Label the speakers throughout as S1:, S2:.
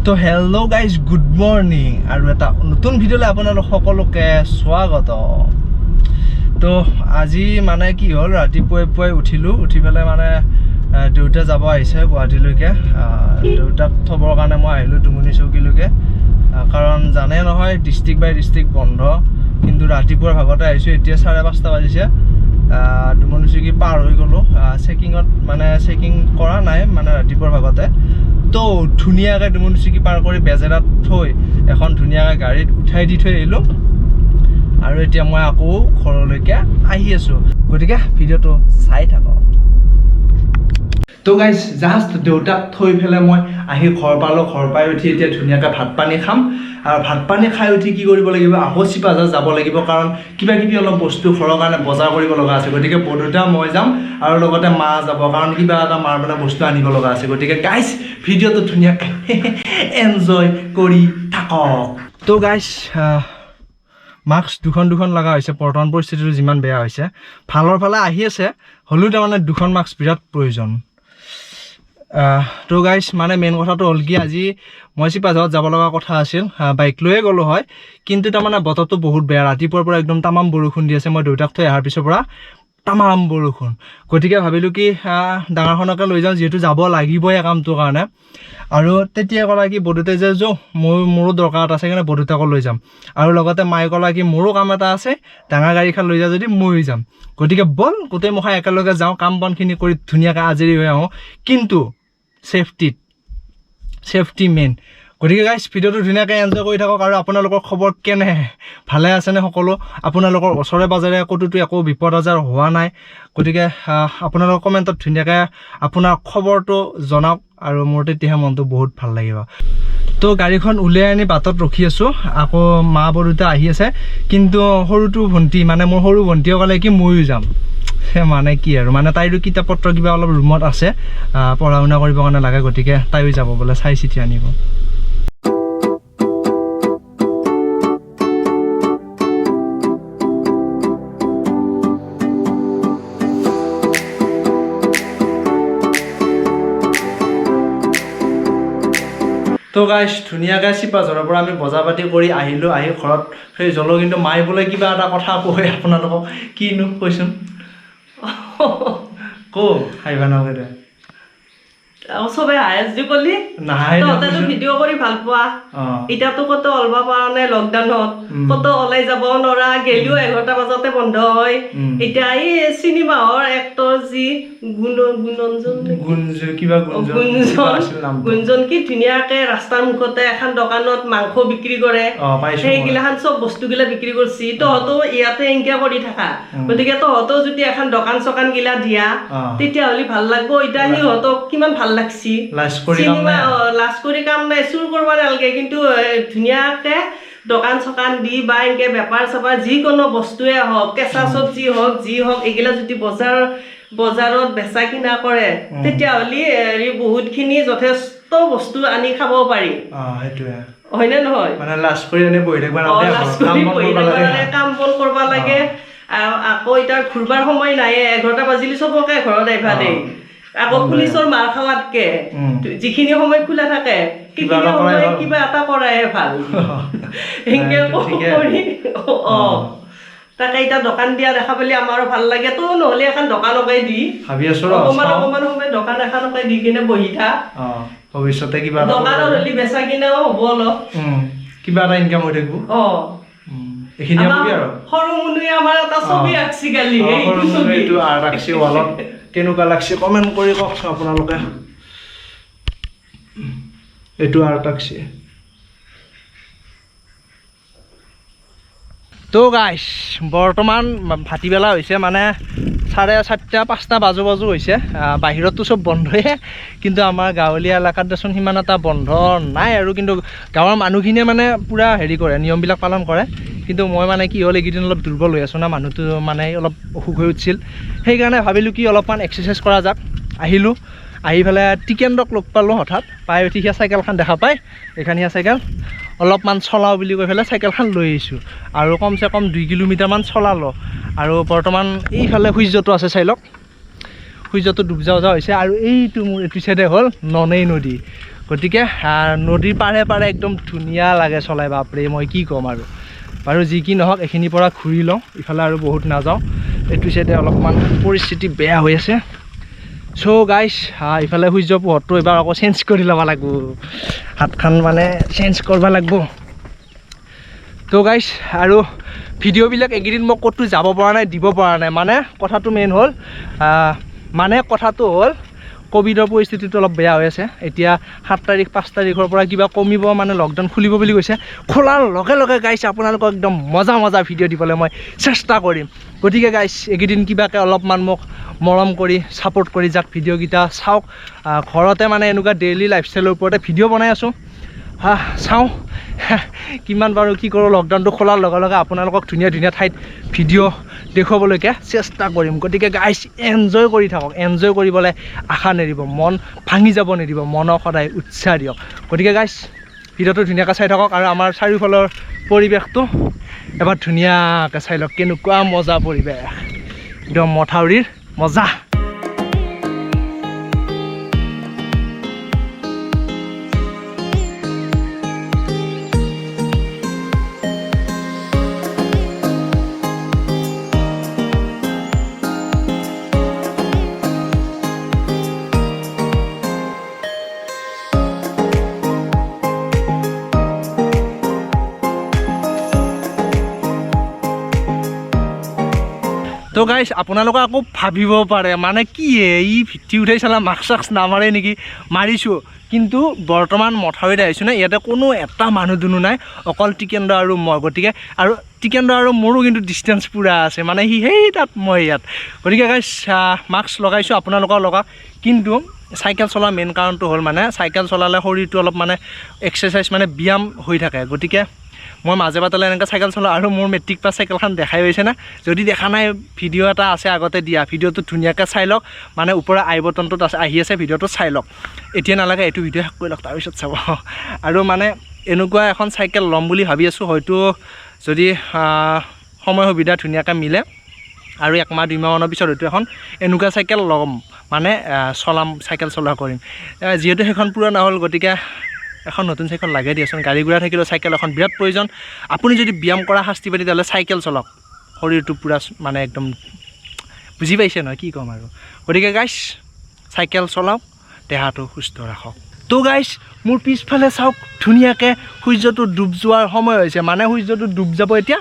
S1: তো hello' guys, good morning আৰু এটা নতুন ভিডিঅ'লৈ আপোনালোক সকলোকে স্বাগত। তো আজি মানে কি হ'ল, ৰাতিপুৱাই উঠিলোঁ, উঠি পেলাই মানে দেউতা যাব আহিছে গুৱাহাটীলৈকে। দেউতাক থবৰ কাৰণে মই আহিলোঁ ডুমনি চৌকিলৈকে, কাৰণ জানে নহয় ডিষ্ট্ৰিক্ট বাই ডিষ্ট্ৰিক্ট বন্ধ। কিন্তু ৰাতিপুৱাৰ ভাগতে আহিছোঁ, এতিয়া 5:30 বাজিছে। ডুমনি চৌকি পাৰ হৈ গ'লোঁ, চেকিঙত মানে চেকিং কৰা নাই মানে ৰাতিপুৱাৰ ভাগতে। তো ধুনীয়াকৈ ডুমনি চৌকি পাৰ কৰি বেজেৰাত থৈ এখন ধুনীয়াকৈ গাড়ীত উঠাই দি থৈ আহিলোঁ আৰু এতিয়া মই আকৌ ঘৰলৈকে আহি আছোঁ। গতিকে ভিডিঅ'টো চাই থাকক। তো গাইজ, জাষ্ট দেউতাক থৈ পেলাই মই আহি ঘৰ পালোঁ। ঘৰ পাই উঠি এতিয়া ধুনীয়াকৈ ভাত পানী খাম, আৰু ভাত পানী খাই উঠি কি কৰিব লাগিব, আকৌ চিপাঝাৰ যাব লাগিব, কাৰণ কিবা কিবি অলপ বস্তু ঘৰৰ কাৰণে বজাৰ কৰিব লগা আছে। গতিকে বৰদেউতা মই যাম আৰু লগতে মা যাব, কাৰণ কিবা এটা মাৰ মানে বস্তু আনিব লগা আছে। গতিকে গাইজ, ভিডিঅ'টো ধুনীয়াকৈ এনজয় কৰি থাকক। তো গাইজ, মাস্ক দুখন লগা হৈছে। বৰ্তমান পৰিস্থিতিটো যিমান বেয়া হৈছে, ভালৰ ফালে আহি আছে, হ'লেও তাৰমানে দুখন মাস্ক বিৰাট প্ৰয়োজন। তো গাইজ, মানে মেইন কথাটো হ'ল কি, আজি মই চিপাঝাৰত যাব লগা কথা আছিল, বাইক লৈয়ে গ'লোঁ হয়, কিন্তু তাৰমানে বতৰটো বহুত বেয়া। ৰাতিপুৱাৰ পৰা একদম তামাম বৰষুণ দি আছে। মই দেউতাক থৈ অহাৰ পিছৰ পৰা তামাম বৰষুণ। গতিকে ভাবিলোঁ কি ডাঙৰখনকে লৈ যাওঁ, যিহেতু যাব লাগিবই কামটোৰ কাৰণে। আৰু তেতিয়া ক'লা কি বৰদেউতাই যে মোৰো দৰকাৰ এটা আছে, সেইকাৰণে বৰদেউতাকো লৈ যাম। আৰু লগতে মায়ে ক'লা কি মোৰো কাম এটা আছে, ডাঙৰ গাড়ীখন লৈ যাওঁ যদি ময়ো যাম। গতিকে ব'ল গোটেই মখাই একেলগে যাওঁ, কাম বনখিনি কৰি ধুনীয়াকৈ আজৰি হৈ আহোঁ, কিন্তু ছেফটি মেইন। গতিকে গাইজ, ভিডিঅ'টো ধুনীয়াকৈ এনজয় কৰি থাকক। আৰু আপোনালোকৰ খবৰ কেনে, ভালে আছেনে সকলো? আপোনালোকৰ ওচৰে পাজৰে ক'তোতো একো বিপদ আজাৰ হোৱা নাই? গতিকে আপোনালোকৰ কমেণ্টত ধুনীয়াকৈ আপোনাৰ খবৰটো জনাওক, আৰু মোৰ তেতিয়াহে মনটো বহুত ভাল লাগিব। তো গাড়ীখন উলিয়াই আনি বাটত ৰখি আছোঁ, আকৌ মা বৰদেউতা আহি আছে। কিন্তু সৰুটো ভণ্টি, মানে মোৰ সৰু ভণ্টিয়ে ক'লে কি ময়ো যাম। মানে কি আৰু, মানে তাইৰো কিতাপ পত্ৰ কিবা অলপ ৰুমত আছে, পঢ়া শুনা কৰিবৰ কাৰণে লাগে। গতিকে তাইও যাব বোলে, চাই চিতি আনিব। তো গাইজ, ধুনীয়াকৈ চিপাঝাৰৰ পৰা আমি বজাৰ পাতি কৰি আহিলোঁ। আহি ঘৰত ফ্ৰেছ হ'লোঁ, কিন্তু মায়ে বোলে কিবা এটা কথা কয় আপোনালোকক। কিনো কৈছোন হাইবা নকৰে
S2: চবে হায়াৰ কলি তহঁতেতো ভিডিঅ' কৰি ভাল পোৱা, এতিয়াতো ক'তো ওলাব পৰা নাই লকডাউনত, ক'তো ওলাই যাব নোৱাৰা, গেলিও 11টা বজাতে বন্ধ হয়। এতিয়া এই চিনেমা হল এক্টৰ যি গুঞ্জন কি ধুনীয়াকে ৰাস্তাৰ মুখতে এখন দোকানত মাংস বিক্ৰী কৰে, সেইগিলাখান চব বস্তুগিলা বিক্ৰী কৰিছি। তহঁতো ইয়াতে এনকে কৰি থাকা, গতিকে তহঁতো যদি এখন দোকান চকান গিলা দিয়া তেতিয়াহ'লে ভাল লাগব। এতিয়া সিহঁতক কিমান ভাল লাগছি, চিনেমা লাজ কৰি কাম নাই, চুৰ কৰিব নালাগে, কিন্তু ধুনীয়াকে দোকান চকান দি বা এনেকে বেপাৰ চেপাৰ যিকোনো বস্তুৱে হওক, কেঁচা চব্জি হওক, যি হওক, এইগিলা যদি বজাৰত বেচা কিনা কৰে, তেতিয়াহ'লে বহুতখিনি যথেষ্ট বস্তু আনি খাব পাৰি। হয়নে নহয়?
S1: লাজ কৰি বহি থাকিব
S2: নালাগে, কাম বন কৰিব লাগে। আকৌ এতিয়া ঘূৰবাৰ সময় নাই, 11টা বাজিলে চবকে ঘৰত আহিবা দেই। আকৌ পুলিচৰ মাৰ খাৱাতকে যিখিনি সময় খোলা থাকে সেইখিনি সময় কিবা এটা কৰাহে ভাল। সেনেকে কৰি তাকে এতিয়া দোকান দিয়া দেখা পালে আমাৰো ভাল লাগে। তো নহ'লে এখন দোকানকে দি ভাবি আছো, অকমান সময় দোকান এখনকে দি কিনে বহি থাক, ভৱিষ্যতে কিবা দোকানত হ'লে বেচা কিনাও হ'ব, অলপ
S1: কিবা এটা ইনকাম হৈ থাকিব। এইখিনি আৰু
S2: সৰু মুনুৱে আমাৰ এটা ছবি আঁকছি গালি,
S1: এইটো আৰ্ট আঁকছি ৱালত। কেনেকুৱা লাগছে কমেণ্ট কৰি কওকচোন আপোনালোকে। এইটো আৰ্ট আঁকছি। তো গাইছ, বৰ্তমান ভাটিবেলা হৈছে, মানে 4:30 5টা বাজু হৈছে। বাহিৰততো চব বন্ধয়ে, কিন্তু আমাৰ গাঁৱলীয়া এলেকাত দেচোন সিমান এটা বন্ধ নাই আৰু। কিন্তু গাঁৱৰ মানুহখিনিয়ে মানে পূৰা হেৰি কৰে, নিয়মবিলাক পালন কৰে। কিন্তু মই মানে কি হ'ল, এইকেইদিন অলপ দুৰ্বল হৈ আছোঁ না, মানুহটো মানে অলপ অসুখ হৈ উঠিছিল। সেইকাৰণে ভাবিলোঁ কি অলপমান এক্সাৰচাইজ কৰা যাক। আহিলোঁ, আহি পেলাই টিকেণ্ডক লগ পালোঁ হঠাৎ, পাই উঠি সিয়া চাইকেলখন দেখা পায়, এইখন সিয়া চাইকেল অলপমান চলাওঁ বুলি কৈ পেলাই চাইকেলখন লৈ আহিছোঁ। আৰু কমচে কম 2 কিলোমিটাৰমান চলালোঁ। আৰু বৰ্তমান এইফালে সূৰ্যটো আছে, চাই লওক, সূৰ্যটো ডুব যাওঁ হৈছে। আৰু এইটো মোৰ এইটো চাইডে হ'ল ননেই নদী। গতিকে নদীৰ পাৰে পাৰে একদম ধুনীয়া লাগে চলাই, বাপৰে মই কি ক'ম আৰু। বাৰু যি কি নহওক এইখিনিৰ পৰা ঘূৰি লওঁ, ইফালে আৰু বহুত নাযাওঁ, এইটো চাইডে অলপমান পৰিস্থিতি বেয়া হৈ আছে। চ' গাইজ ইফালে সূৰ্য পোহৰটো এবাৰ আকৌ চেঞ্জ কৰি ল'ব লাগিব, হাতখন মানে চেঞ্জ কৰিব লাগিব। তো গাইজ আৰু ভিডিঅ'বিলাক এইকেইদিন মই ক'তো যাব পৰা নাই, দিব পৰা নাই, মানে কথাটো মেইন হ'ল ক'ভিডৰ পৰিস্থিতিটো অলপ বেয়া হৈ আছে। এতিয়া 7 তাৰিখ 5 তাৰিখৰ পৰা কিবা কমিব, মানে লকডাউন খুলিব বুলি কৈছে। খোলাৰ লগে লগে গাইজ আপোনালোকক একদম মজা ভিডিঅ' দিবলৈ মই চেষ্টা কৰিম। গতিকে গাইজ এইকেইদিন কিবাকৈ অলপমান মোক মৰম কৰি ছাপোৰ্ট কৰি যাক, ভিডিঅ'কেইটা চাওক। ঘৰতে মানে এনেকুৱা ডেইলি লাইফষ্টাইলৰ ওপৰতে ভিডিঅ' বনাই আছোঁ, চাওঁ কিমান বাৰু কি কৰোঁ। লকডাউনটো খোলাৰ লগে লগে আপোনালোকক ধুনীয়া ধুনীয়া ঠাইত ভিডিঅ' দেখুৱাবলৈকে চেষ্টা কৰিম। গতিকে গাইজ এনজয় কৰি থাকক, এনজয় কৰিবলৈ আশা নেৰিব, মন ভাঙি যাব নিদিব, মনক সদায় উৎসাহ দিয়ক। গতিকে গাইজ ভিডিঅ'টো ধুনীয়াকৈ চাই থাকক আৰু আমাৰ চাৰিওফালৰ পৰিৱেশটো এবাৰ ধুনীয়াকৈ চাই লওক, কেনেকুৱা মজা পৰিৱেশ, একদম মথাউৰিৰ মজা। তো গাইজ আপোনালোকে আকৌ ভাবিব পাৰে মানে কি ই ভিত্তি উঠাই চালা মাস্ক চাস্ক নামাৰে নেকি, মাৰিছোঁ। কিন্তু বৰ্তমান মথাউৰিত আহিছোঁ না, ইয়াতে কোনো এটা মানুহ দুনুহ নাই, অকল টিকেন্দ্ৰ আৰু মই। গতিকে আৰু টিকেন্দ্ৰ আৰু মোৰো কিন্তু ডিষ্টেঞ্চ পূৰা আছে, মানে সি সেই তাত মই ইয়াত। গতিকে গাইজ মাস্ক লগাইছোঁ, আপোনালোকৰ লগাওক। কিন্তু চাইকেল চলোৱা মেইন কাৰণটো হ'ল মানে চাইকেল চলালে শৰীৰটো অলপ মানে এক্সাৰচাইজ মানে ব্যায়াম হৈ থাকে। গতিকে মই মাজে বাটলে এনেকৈ চাইকেল চলাওঁ। আৰু মোৰ মেট্ৰিক পাছ চাইকেলখন দেখাই হৈছে না, যদি দেখা নাই ভিডিঅ' এটা আছে আগতে দিয়া, ভিডিঅ'টো ধুনীয়াকৈ চাই লওক, মানে ওপৰৰ আই বটনটোত আছে, আহি আছে, ভিডিঅ'টো চাই লওক। এতিয়া নালাগে, এইটো ভিডিঅ' শেষ কৰি লওক, তাৰপিছত চাব। আৰু মানে এনেকুৱা এখন চাইকেল ল'ম বুলি ভাবি আছোঁ, হয়তো যদি সময় সুবিধা ধুনীয়াকৈ মিলে আৰু 1 মাহ 2 মাহমানৰ পিছত হয়তো এখন এনেকুৱা চাইকেল ল'ম, মানে চলাম, চাইকেল চলোৱা কৰিম। যিহেতু সেইখন পুৰণা হ'ল, গতিকে এখন নতুন চাইকেল লাগে দিয়াচোন। গাড়ী ঘোঁৰা থাকিলেও চাইকেল এখন বিৰাট প্ৰয়োজন। আপুনি যদি ব্যায়াম কৰা শাস্তি পাতি তেতিয়াহ'লে চাইকেল চলাওক, শৰীৰটো পূৰা মানে একদম বুজি পাইছে নহয়, কি ক'ম আৰু। গতিকে গাইজ চাইকেল চলাওক, দেহাটো সুস্থ ৰাখক। তো গাইজ মোৰ পিছফালে চাওক, ধুনীয়াকৈ সূৰ্যটো ডুব যোৱাৰ সময় হৈছে, মানে সূৰ্যটো ডুব যাব এতিয়া।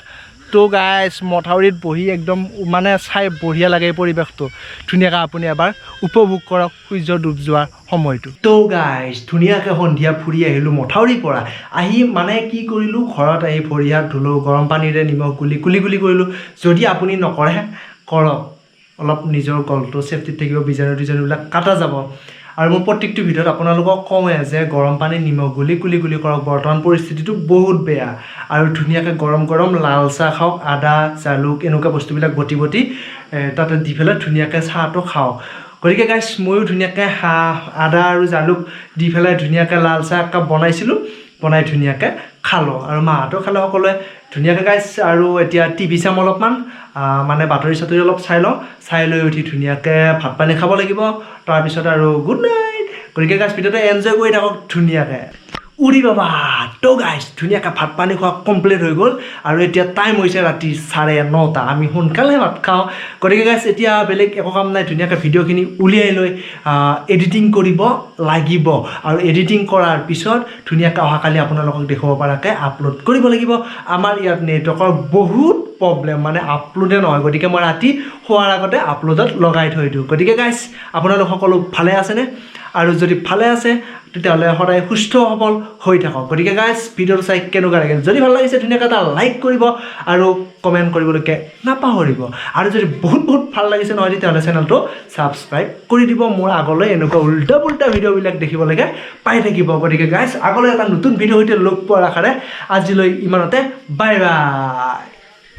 S1: তো গাইজ মথাউৰিত বহি একদম মানে চাই বঢ়িয়া লাগে এই পৰিৱেশটো, ধুনীয়াকৈ আপুনি এবাৰ উপভোগ কৰক সূৰ্য ডুব যোৱাৰ সময়টো। তো গাইজ ধুনীয়াকৈ সন্ধিয়া ফুৰি আহিলোঁ মথাউৰিৰ পৰা। আহি মানে কি কৰিলোঁ, ঘৰত আহি ভৰি হাত ধুলোঁ, গৰম পানীৰে নিমখ গুলি কৰিলোঁ। যদি আপুনি নকৰে কৰক, অলপ নিজৰ গলটো চেফটিত থাকিব, বীজাণুবিলাক কাটা যাব। আৰু মই প্ৰত্যেকটো ভিডিঅ'ত আপোনালোকক কওঁৱে যে গৰম পানী নিমখ গুলি কৰক, বৰ্তমান পৰিস্থিতিটো বহুত বেয়া। আৰু ধুনীয়াকৈ গৰম লাল চাহ খাওক, আদা জালুক এনেকুৱা বস্তুবিলাক বটি তাতে দি পেলাই ধুনীয়াকৈ চাহটো খাওক। গতিকে গাইজ ময়ো ধুনীয়াকৈ আদা আৰু জালুক দি পেলাই ধুনীয়াকৈ লাল চাহ একাপ বনাইছিলোঁ, বনাই ধুনীয়াকৈ খালোঁ। আৰু মাহঁতেও খালে সকলোৱে ধুনীয়াকৈ গাইজ। আৰু এতিয়া টিভি চাম অলপমান, মানে বাতৰি চাতৰি অলপ চাই লওঁ, চাই লৈ উঠি ধুনীয়াকৈ ভাত পানী খাব লাগিব, তাৰপিছত আৰু গুড নাইট। গতিকে গাইজ ভিডিঅ'টো এনজয় কৰি থাকক ধুনীয়াকৈ। উৰি বাবা। তো গাইজ ধুনীয়াকৈ ভাত পানী খোৱা কমপ্লিট হৈ গ'ল, আৰু এতিয়া টাইম হৈছে ৰাতি 9:30। আমি সোনকালে ভাত খাওঁ। গতিকে গাইজ এতিয়া বেলেগ একো কাম নাই, ধুনীয়াকৈ ভিডিঅ'খিনি উলিয়াই লৈ এডিটিং কৰিব লাগিব, আৰু এডিটিং কৰাৰ পিছত ধুনীয়াকৈ অহাকালি আপোনালোকক দেখুৱাব পৰাকৈ আপলোড কৰিব লাগিব। আমাৰ ইয়াত নেটৱৰ্কৰ বহুত প্ৰব্লেম, মানে আপলোডে নহয়। গতিকে মই ৰাতি শোৱাৰ আগতে আপলোডত লগাই থৈ দিওঁ। গতিকে গাইজ আপোনালোক সকলো ভালে আছেনে? আৰু যদি ভালে আছে তেতিয়াহ'লে সদায় সুস্থ সবল হৈ থাকক। গতিকে গাইজ ভিডিঅ'টো চাই কেনেকুৱা লাগিল, যদি ভাল লাগিছে ধুনীয়াকৈ এটা লাইক কৰিব আৰু কমেণ্ট কৰিবলৈকে নাপাহৰিব। আৰু যদি বহুত ভাল লাগিছে নহয়, তেতিয়াহ'লে চেনেলটো ছাবস্ক্ৰাইব কৰি দিব, মোৰ আগলৈ এনেকুৱা উল্টা পুল্টা ভিডিঅ'বিলাক দেখিবলৈকে পাই থাকিব। গতিকে গাইজ আগলৈ এটা নতুন ভিডিঅ'ৰ সৈতে লগ পোৱাৰ আশাৰে আজিলৈ ইমানতে বাই বাই।